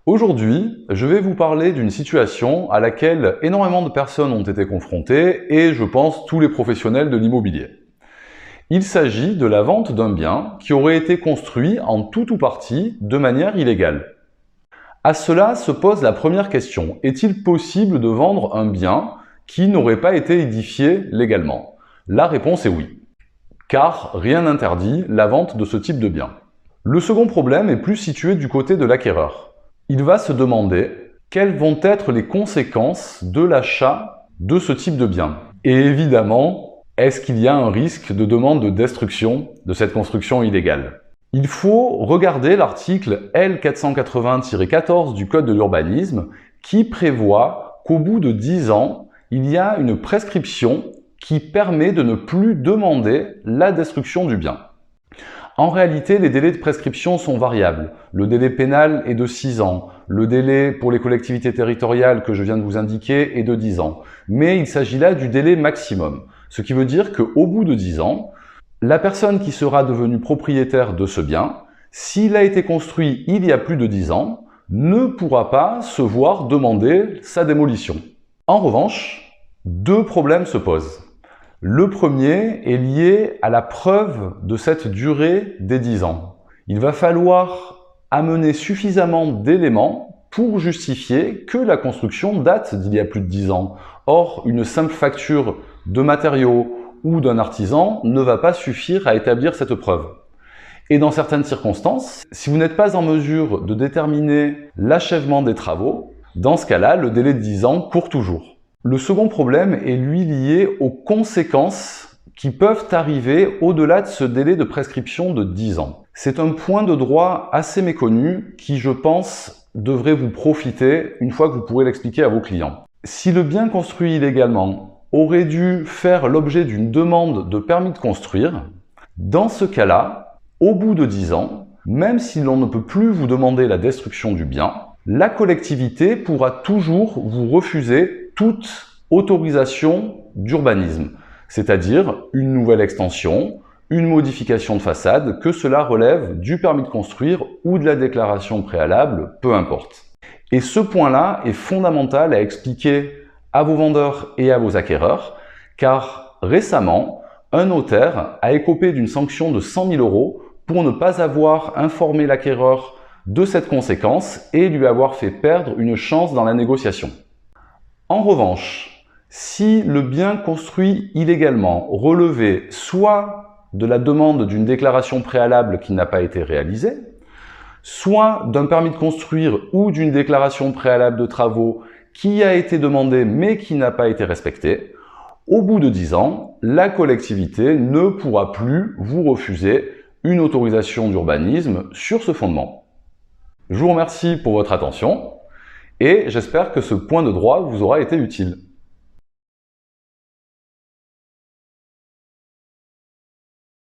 Aujourd'hui, je vais vous parler d'une situation à laquelle énormément de personnes ont été confrontées et je pense tous les professionnels de l'immobilier. Il s'agit de la vente d'un bien qui aurait été construit en tout ou partie de manière illégale. À cela se pose la première question. Est-il possible de vendre un bien qui n'aurait pas été édifié légalement? La réponse est oui, car rien n'interdit la vente de ce type de bien. Le second problème est plus situé du côté de l'acquéreur. Il va se demander quelles vont être les conséquences de l'achat de ce type de bien. Et évidemment, est-ce qu'il y a un risque de demande de destruction de cette construction illégale? Il faut regarder l'article L480-14 du Code de l'urbanisme qui prévoit qu'au bout de 10 ans, il y a une prescription qui permet de ne plus demander la destruction du bien. En réalité, les délais de prescription sont variables. Le délai pénal est de 6 ans. Le délai pour les collectivités territoriales que je viens de vous indiquer est de 10 ans. Mais il s'agit là du délai maximum. Ce qui veut dire qu'au bout de 10 ans, la personne qui sera devenue propriétaire de ce bien, s'il a été construit il y a plus de 10 ans, ne pourra pas se voir demander sa démolition. En revanche, deux problèmes se posent. Le premier est lié à la preuve de cette durée des 10 ans. Il va falloir amener suffisamment d'éléments pour justifier que la construction date d'il y a plus de 10 ans. Or, une simple facture de matériaux ou d'un artisan ne va pas suffire à établir cette preuve. Et dans certaines circonstances, si vous n'êtes pas en mesure de déterminer l'achèvement des travaux, dans ce cas-là, le délai de 10 ans court toujours. Le second problème est lui lié aux conséquences qui peuvent arriver au-delà de ce délai de prescription de 10 ans. C'est un point de droit assez méconnu qui, je pense, devrait vous profiter une fois que vous pourrez l'expliquer à vos clients. Si le bien construit illégalement aurait dû faire l'objet d'une demande de permis de construire, dans ce cas-là, au bout de 10 ans, même si l'on ne peut plus vous demander la destruction du bien, la collectivité pourra toujours vous refuser toute autorisation d'urbanisme, c'est-à-dire une nouvelle extension, une modification de façade, que cela relève du permis de construire ou de la déclaration préalable, peu importe. Et ce point-là est fondamental à expliquer à vos vendeurs et à vos acquéreurs, car récemment, un notaire a écopé d'une sanction de 100 000 € pour ne pas avoir informé l'acquéreur de cette conséquence et lui avoir fait perdre une chance dans la négociation. En revanche, si le bien construit illégalement relevait soit de la demande d'une déclaration préalable qui n'a pas été réalisée, soit d'un permis de construire ou d'une déclaration préalable de travaux qui a été demandée mais qui n'a pas été respectée, au bout de 10 ans, la collectivité ne pourra plus vous refuser une autorisation d'urbanisme sur ce fondement. Je vous remercie pour votre attention et j'espère que ce point de droit vous aura été utile.